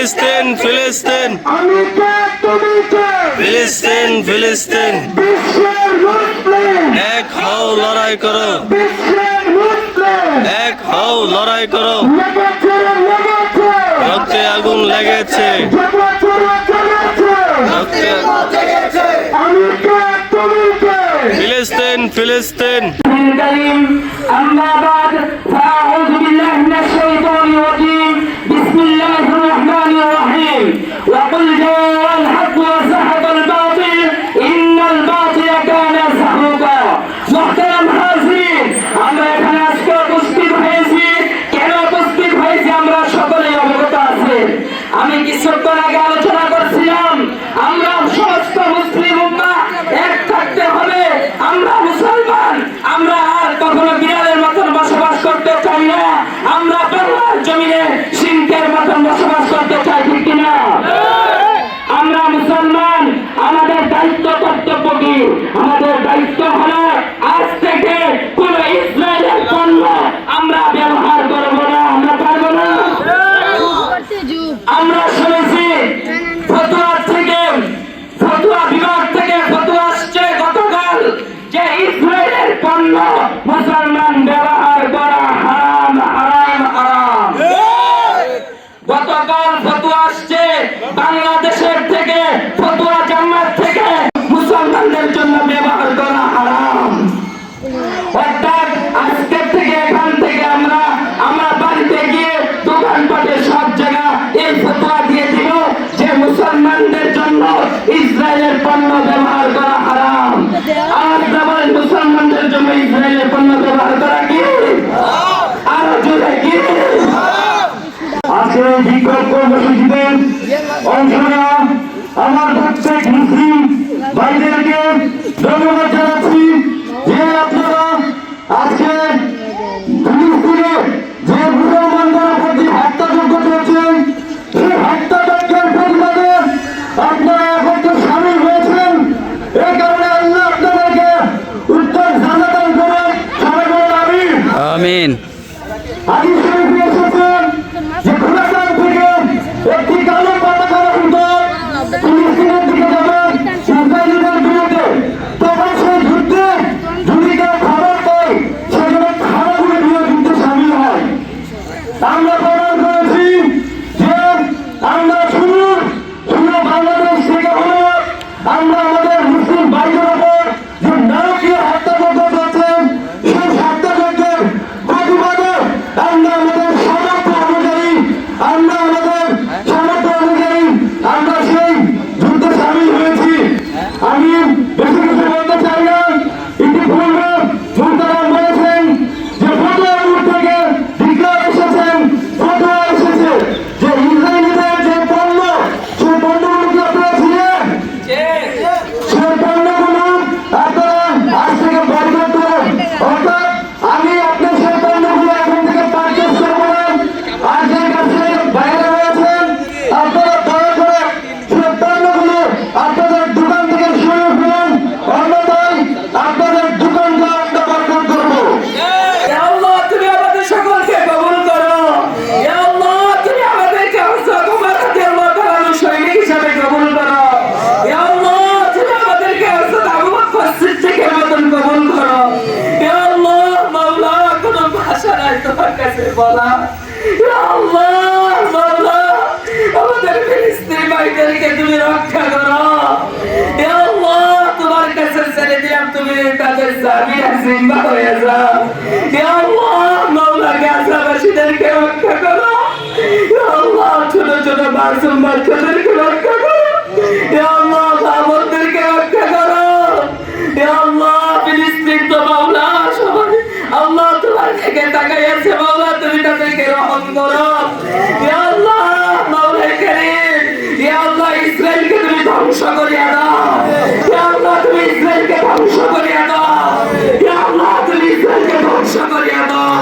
ফিলিস্তিন ফিলিস্তিন ফিলিস্তিন ফিলিস্তিন এক হও লড়াই করো এক হও লড়াই করো রক্তে আগুন লেগেছে ফিলিস্তিন ফিলিস্তিন أما بعد فأعوذ بالله من الشيطان الرجيم بسم الله الرحمن الرحيم وقل جاء الحق وزهق الباطل إن الباطل كان زهوقا محترم حاضرين আমরা এখানে আজকে উপস্থিত হয়েছি কেন উপস্থিত হয়েছি আমরা সকলেই অবগত আছি আমি কিছুক্ষণ আগে আলোচনা করছিলাম আমরা সমস্ত মুসলিম উম্মাহ এক থাকতে হবে আমরা মুসলমান আমরা আর কখনো বিড়ালের মতন বসবাস করতে চাই না আমরা বাংলার জমিনে সিংহের মতন বসবাস করতে চাই ঠিক কিনা আমরা মুসলমান আমাদের দায়িত্ব কর্তব্য কি আমাদের দায়িত্ব হলো আজ থেকে কোন ইসরায়েলের পণ্য আমরা ব্যবহার করব না আমরা পারবো না আমরা শুনেছি ফতুয়া বিভাগ থেকে ফতুয়া আসছে গতকাল যে ইসরায়েলের পণ্য মুসলমান ব্যবহার করা হারাম হারাম হারাম গতকাল ফতুয়া আসছে বাংলাদেশের থেকে ফতুয়া জামাত থেকে মুসলমানদের জন্য ব্যবহার করা হারাম অর্থাৎ আজকে থেকে এখান থেকে আমরা বাড়িতে গিয়ে দোকানপাটে সব জায়গা এই ফতুয়া দিয়ে দিব যে মুসলমানদের জন্য ইসরায়েলের পণ্য ব্যবহার করা হারাম আর বলেন মুসলমানদের জন্য ইসরায়েলের পণ্য ব্যবহার করা কি আরো জোরে কি আজকে বিক্ষোভ কর্মসূচিতে অংশ নেওয়া আমার প্রত্যেক মুসলিম ভাইদেরকে ধন্যবাদ জানাচ্ছি যে আপনারা আজকে ফিলিস্তিনে যে মুসলমানদের প্রতি হত্যাযজ্ঞ চলছেন সেই হত্যাযজ্ঞের প্রতিবাদে আপনারা একত্রে সামিল হয়েছেন এই কারণে আল্লাহ আপনাদেরকে উত্তর জানাতেন করে সবাই বলেন আমিন হাদিস শরীফে এসেছেন যে খুরাসান থেকে একটি কালো পতাকা ফিলিস্তিনের দিকে যাবেন ইসরায়েলিদের বিরুদ্ধে তখন সেই যুদ্ধে যদি কেউ খবর পায় সেখানে খানাগুলো দিয়ে যুদ্ধে সামিল হয় আমরা প্রমাণ করেছি যে আমরা শুধু বাংলাদেশ থেকে হলো আমরা আমাদের মুসলিম ভাইদের উপর যে নারকীয় হত্যাযজ্ঞ চলছেন সেই হত্যাযজ্ঞের প্রতিবাদে আমরা আমাদের সামর্থ্য অনুযায়ী আমরা সেই যুদ্ধে সামিল হয়েছি আমি বেশি কিছু বলতে চাই না ইতিপূর্বে মুহতারাম বলেছেন যে ফতুয়াপুর থেকে ডিক্লার এসেছেন ফতোয়া এসেছে যে ইসরায়েলিদের যে পণ্য সেই পণ্যগুলো আপনারা ছিলেন সেই পণ্যগুলো আপনারা আজ থেকে বন্ধ করুন অর্থাৎ আমি আপনার সেই পণ্যগুলো এখন থেকে পারচেজ করবো না আর যে কাছে বাইরে রয়েছেন আপনারা দয়া করে সেই পণ্যগুলো আপনাদের দোকান থেকে সরিয়ে ফেলুন অন্যথায় আপনাদের দোকানকে আমরা বন্ধ করবো আল্লাহ তুমি আমাদের সকলকে কবুল করো আল্লাহ তুমি আমাদেরকে তোমার হাতে আল্লাহ তাআলা সৈনিক হিসেবে কবুল করো আল্লাহ তুমি আমাদেরকে আবু বকর সিদ্দিকের মতন কবুল করো আল্লাহ মাওলা কোনো ভাষা নাই তোমার কাছে বলা আল্লাহ মাওলা আমাদের ফিলিস্তিনি ভাইদেরকে তুমি রক্ষা করো আল্লাহ তোমার কাছে ছেড়ে দিলাম তুমি তাদের জামিয়া জিম্মা হয়ে যাও আল্লাহ মাওলা গাজাবাসীদেরকে রক্ষা করো আল্লাহ ছোট ছোট মাসুম বাচ্চাদেরকে রক্ষা করো আল্লাহ বাবরদেরকে রক্ষা করো আল্লাহ ফিলিস্তিন তো মাওলা সবাই আল্লাহ তোমার দিকে তাকাইছে মাওলা তুমি তাদেরকে রহম করো আল্লাহ মাওলা কারীম আল্লাহ ইসরায়েলকে তুমি ধ্বংস করিয়া দাও আল্লাহ তুমি ইসরায়েলকে ধ্বংস করিয়া দাও আল্লাহ তুমি ইসরায়েলকে ধ্বংস করিয়া দাও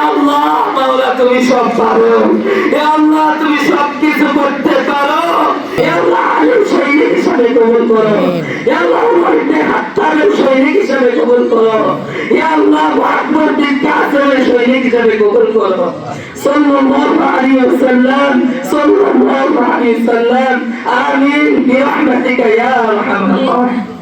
আল্লাহ মাওলা তুমি সব পারো আল্লাহ তুমি সব কিছু করতে পারো আল্লাহ আলিম সৈনিক হিসাবে কবুল করো আল্লাহ উম্মতে হাত্তারের সৈনিক হিসাবে কবুল করো আল্লাহ আকবর দিন কাসেমের সৈনিক হিসাবে কবুল করো সাল্লাল্লাহু عليه وسلم صلى الله عليه وسلم آمين برحمتك يا أرحم الراحمين